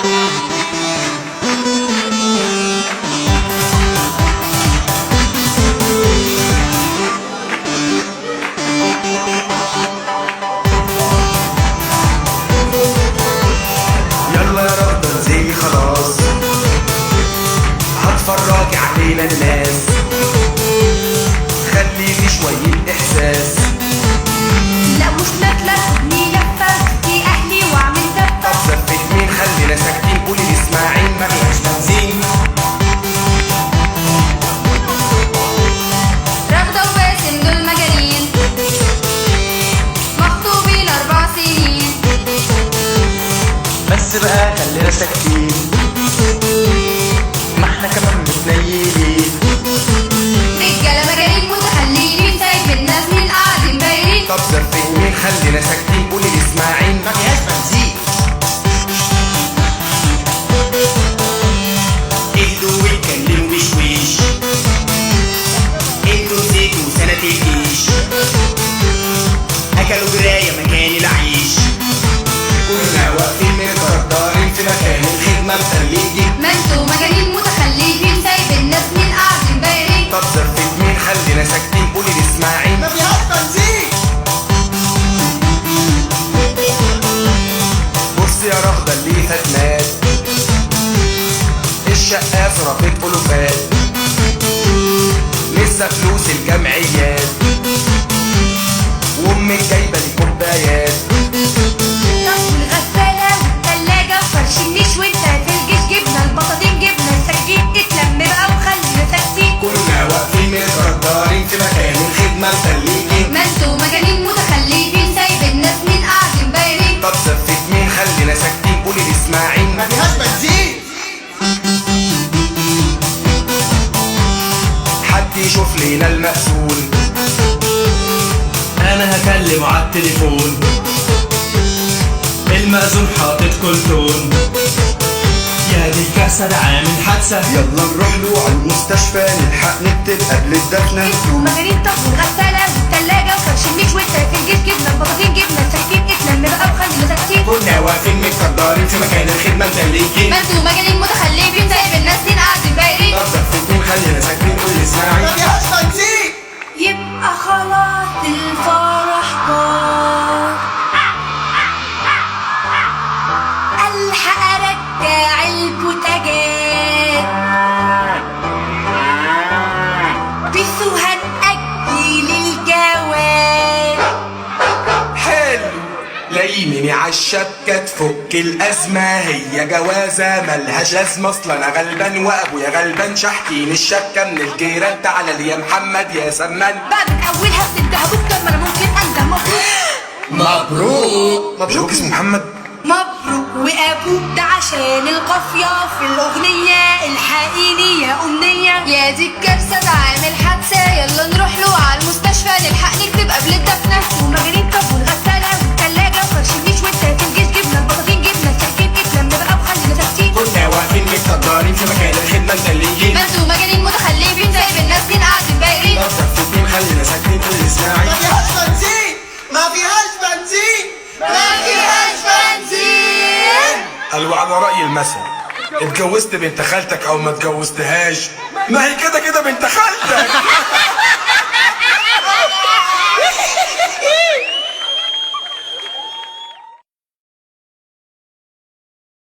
يلا يا رغدة انزلي خلاص، هتفرجي علينا الناس، خليكي شوية إحساس. لا مش نازلة سيبني لفة في أهلي وأعمل دفة. طب زفت مين خلينا ساكتين، قولي لإسماعيل ما فيهاش بنزين. رغدة وباسم دول مجانين مخطوبين 4 سنين. بس بقى خلينا ساكتين، ما احنا كمان متنيلين. رجالة مجانين متخليين سايب الناس مين قاعدين باينين. طب زفت مين خلينا ساكتين، قولي لإسماعيل ما فيهاش بنزين. اهدوا واتكلموا بشويش، انتوا نسيتوا سنة الجيش، اكلوا دراية مكان العيش، كنا واقفين متردرين في مكان الخدمة متلجين. ما انتوا مجانين متخليين سايب الناس مين قاعدين باينين. طب زفت مين خلينا ساكتين، قولي لإسماعيل ما فيهاش بنزين. بص يا رغدة اللي فات مات، الشقة صرفت ألوفات، لسه فلوس الجمعيات، وأمك جايبة لي كوبايات. طب والغسالة والتلاجة وفرش النيش وانت في الجيش، جبنا البطاطين جبنا السكين، اتلم بقى وخلينا ساكتين. كنا واقفين متردرين في مكان الخدمة متلجين. ما انتوا مجانين متخليين سايب الناس مين قاعدين باينين. طب زفت مين خلينا ساكتين، قولي لإسماعيل ما فيهاش بنزين. حد يشوف لينا المأذون، انا هكلمه عالتليفون، المأذون حاطط كلتون، يا دي الكاسة ده عامل حادثة. يلا نروح له على المستشفى نلحق نكتب قبل الدفنة. انتوا مجانين. طب والغسالة والتلاجة وفرش النيش وانت في الجيش، جبنا البطاطين جبنا السكين، اتلم بقى وخلينا ساكتين. كنا واقفين متقدرين في مكان الخدمة متلجين. ما انتوا مجانين متخليين سايب الناس مين قاعدين باينين. طب زفت مين خلينا ساكتين، قولي لإسماعيل ما فيهاش بنزين. يبقى خلاص الفرح طار، الحق ارجع البوتاجاز، بيسو هنأجل الجواز. حلو، لايمني عالشبكة تفك الأزمة، هي جوازة ملهاش لازمة، أصل أنا غلبان وأبويا غلبان، شحتين الشبكة من الجيران، تعالى لي يا محمد يا سمان. بعد من اولها بتنتهى بكتر ما انا ممكن انده. مبروك مبروك اسمه محمد. مبروك وابوك ده عشان القافية في الأغنية، الحقيني يا أمنية، يا دي الكارثة ده عامل حادثة، يلا نروح له على المستشفى نلحق نكتب قبل الدفنة. ومجانين. طب والغسالة والتلاجة وفرش النيش وانت في الجيش، جبنا البطاطين جبنا السكين، اتلم بقى وخلينا ساكتين. كنا واقفين متقدرين في مكان الخدمة متلجين. ما انتوا مجانين متخلفين سايب الناس مين قاعدين بايرين. طب زفت مين خلينا ساكتين، قولي لإسماعيل ما فيهاش بنزين. ما فيهاش بنزين. ما فيهاش بنزين. قالوا على رأي المثل، اتجوزت بنت خالتك او ما اتجوزتهاش، ما هي كده كده بنت خالتك.